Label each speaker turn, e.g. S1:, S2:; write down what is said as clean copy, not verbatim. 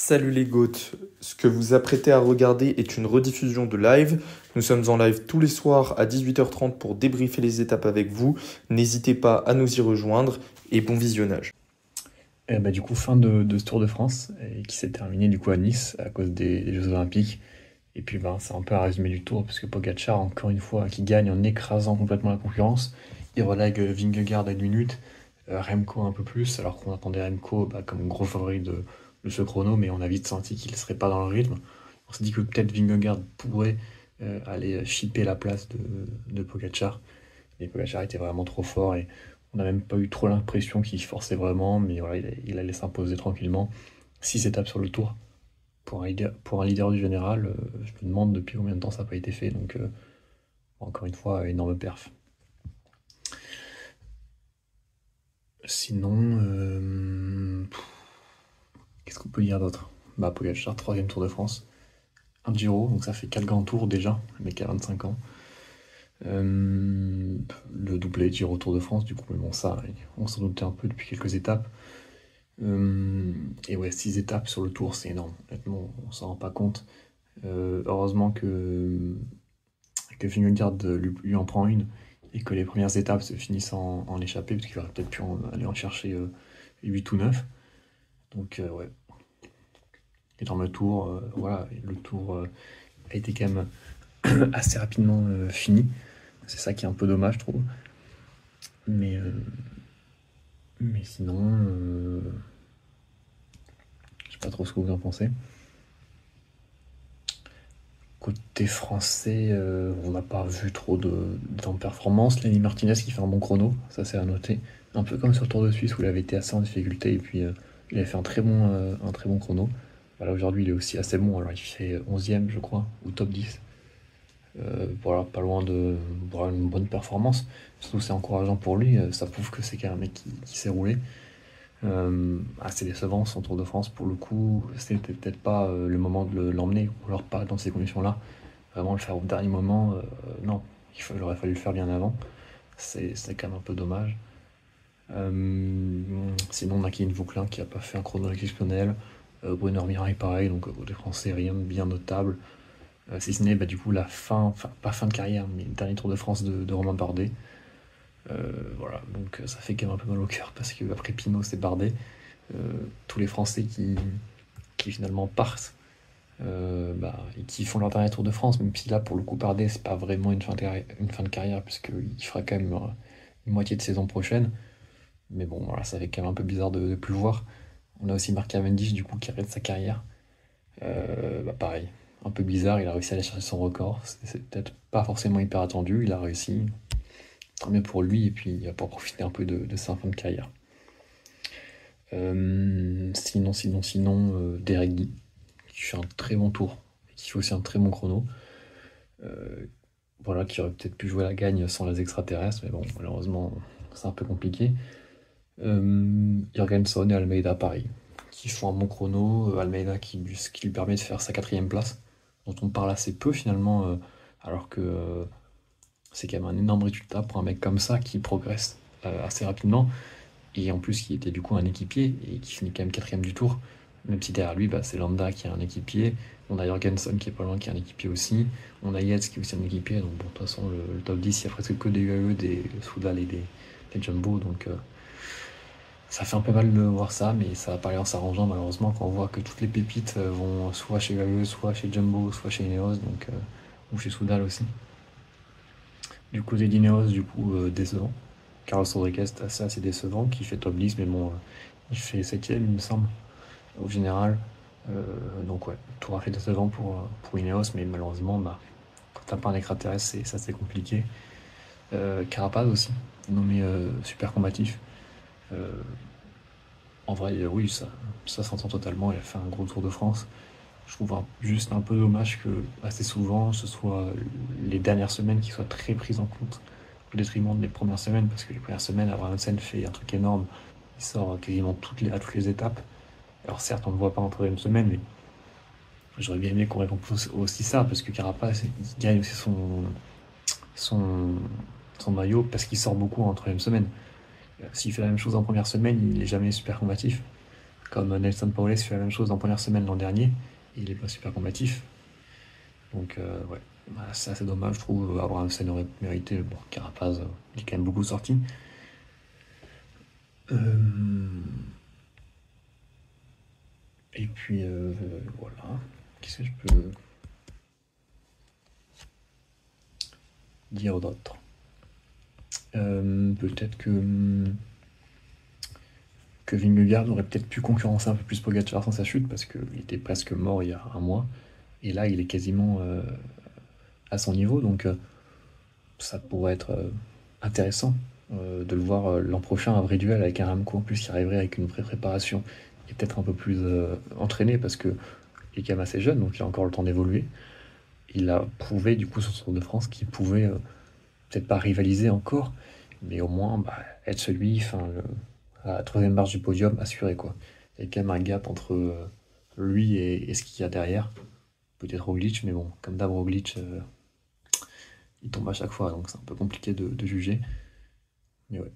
S1: Salut les goats, ce que vous apprêtez à regarder est une rediffusion de live. Nous sommes en live tous les soirs à 18h30 pour débriefer les étapes avec vous. N'hésitez pas à nous y rejoindre et bon visionnage.
S2: Du coup, fin de ce Tour de France qui s'est terminé du coup à Nice à cause des Jeux Olympiques. Et puis c'est un peu un résumé du Tour parce que Pogacar, encore une fois, qui gagne en écrasant complètement la concurrence. Il relègue Vingegaard à 1 minute, Remco un peu plus, alors qu'on attendait Remco comme gros favori de ce chrono, mais on a vite senti qu'il ne serait pas dans le rythme. On s'est dit que peut-être Vingegaard pourrait aller chipper la place de Pogacar. Et Pogacar était vraiment trop fort et on n'a même pas eu trop l'impression qu'il forçait vraiment, mais voilà, il allait s'imposer tranquillement. 6 étapes sur le Tour. Pour un leader du général, je me demande depuis combien de temps ça n'a pas été fait. Donc, encore une fois, énorme perf. Sinon, qu'est-ce qu'on peut dire d'autre? Pogacar, 3e Tour de France. Un Giro, donc ça fait 4 grands tours déjà, le mec a 25 ans. Le doublé Giro Tour de France, du coup, mais bon, ça, on s'en doutait un peu depuis quelques étapes. Et ouais, 6 étapes sur le Tour, c'est énorme. Honnêtement, on s'en rend pas compte. Heureusement que Vingegaard lui en prend une et que les premières étapes se finissent en échappée, parce qu'il aurait peut-être pu aller en chercher 8 ou 9. Donc, ouais. Énorme tour. Voilà, le tour a été quand même assez rapidement fini. C'est ça qui est un peu dommage, je trouve. Mais sinon, je sais pas trop ce que vous en pensez. Côté français, on n'a pas vu trop de performance. Lenny Martinez qui fait un bon chrono, ça c'est à noter. Un peu comme sur le Tour de Suisse où il avait été assez en difficulté et puis il avait fait un très bon chrono. Voilà, aujourd'hui il est aussi assez bon, alors il fait 11e je crois, ou top 10. Voilà, pas loin de voilà, une bonne performance. Surtout c'est encourageant pour lui, ça prouve que c'est quand même un mec qui s'est roulé. Assez décevant son Tour de France pour le coup, c'était peut-être pas le moment de l'emmener, ou alors pas dans ces conditions-là. Vraiment le faire au dernier moment, non, il aurait fallu le faire bien avant. C'est quand même un peu dommage. Sinon on a Kevin Vauquelin qui a pas fait un chrono exceptionnel. Bruno Mirail pareil, donc côté français rien de bien notable. Si ce n'est du coup la fin, enfin pas fin de carrière, mais le dernier Tour de France de Romain Bardet. Voilà, donc ça fait quand même un peu mal au cœur parce que après Pinot c'est Bardet. Tous les Français qui finalement partent et qui font leur dernier Tour de France, même si là pour le coup Bardet c'est pas vraiment une fin de carrière puisqu'il fera quand même une moitié de saison prochaine. Mais bon voilà, ça fait quand même un peu bizarre de plus le voir. On a aussi Marc Cavendish du coup qui arrête sa carrière. Pareil, un peu bizarre, il a réussi à aller chercher son record. C'est peut-être pas forcément hyper attendu, il a réussi. Tant mieux pour lui, et puis il va pouvoir profiter un peu de sa fin de carrière. Sinon, Derek Guy, qui fait un très bon tour, et qui fait aussi un très bon chrono. Voilà, qui aurait peut-être pu jouer la gagne sans les extraterrestres, mais bon, malheureusement, c'est un peu compliqué. Jorgenson et Almeida, pareil, qui font un bon chrono. Almeida qui lui permet de faire sa 4e place, dont on parle assez peu finalement, alors que c'est quand même un énorme résultat pour un mec comme ça qui progresse assez rapidement. Et en plus, qui était du coup un équipier et qui finit quand même 4e du Tour. Même si derrière lui, c'est Landa qui est un équipier. On a Jorgenson qui est pas loin, qui est un équipier aussi. On a Yates qui est aussi un équipier. Donc bon, de toute façon, le top 10, il y a presque que des UAE, des Soudal et des Jumbo. Donc ça fait un peu mal de voir ça, mais ça va pas aller en s'arrangeant malheureusement quand on voit que toutes les pépites vont soit chez UAE, soit chez Jumbo, soit chez Ineos, ou chez Soudal aussi. Du côté d'Ineos, décevant. Carlos Rodriguez, c'est assez décevant, qui fait top 10, mais bon, il fait 7ème, il me semble, au général. Donc ouais, tour assez décevant pour Ineos, mais malheureusement, quand t'as pas un extraterrestre, c'est assez compliqué. Carapaz aussi, nommé super combatif. En vrai, oui, ça s'entend totalement, il a fait un gros Tour de France. Je trouve juste un peu dommage que assez souvent ce soit les dernières semaines qui soient très prises en compte au détriment des premières semaines, parce que les premières semaines, Abrahamsen fait un truc énorme, il sort quasiment à toutes les étapes. Alors certes, on ne le voit pas en troisième semaine, mais j'aurais bien aimé qu'on récompense aussi ça, parce que Carapace, il gagne aussi son maillot, parce qu'il sort beaucoup en troisième semaine. S'il fait la même chose en première semaine, il n'est jamais super combatif. Comme Nelson Paoles fait la même chose en première semaine l'an dernier, et il est pas super combatif. Donc ouais, bah, c'est assez dommage, je trouve. Abraham aurait mérité. Bon, Carapaz, il est quand même beaucoup sorti. Et puis voilà. Qu'est-ce que je peux dire d'autre? Peut-être que Vingegaard aurait peut-être pu concurrencer un peu plus Pogacar sans sa chute parce qu'il était presque mort il y a un mois. Et là, il est quasiment à son niveau. Donc ça pourrait être intéressant de le voir l'an prochain, un vrai duel avec un Remco en plus qui arriverait avec une vraie préparation et peut-être un peu plus entraîné parce que il est quand même assez jeune, donc il a encore le temps d'évoluer. Il a prouvé du coup sur ce Tour de France qu'il pouvait peut-être pas rivaliser encore, mais au moins bah, être celui, à la troisième marche du podium, assuré quoi. Il y a quand même un gap entre lui et ce qu'il y a derrière. Peut-être Roglic, mais bon, comme d'hab Roglic, il tombe à chaque fois, donc c'est un peu compliqué de juger. Mais ouais.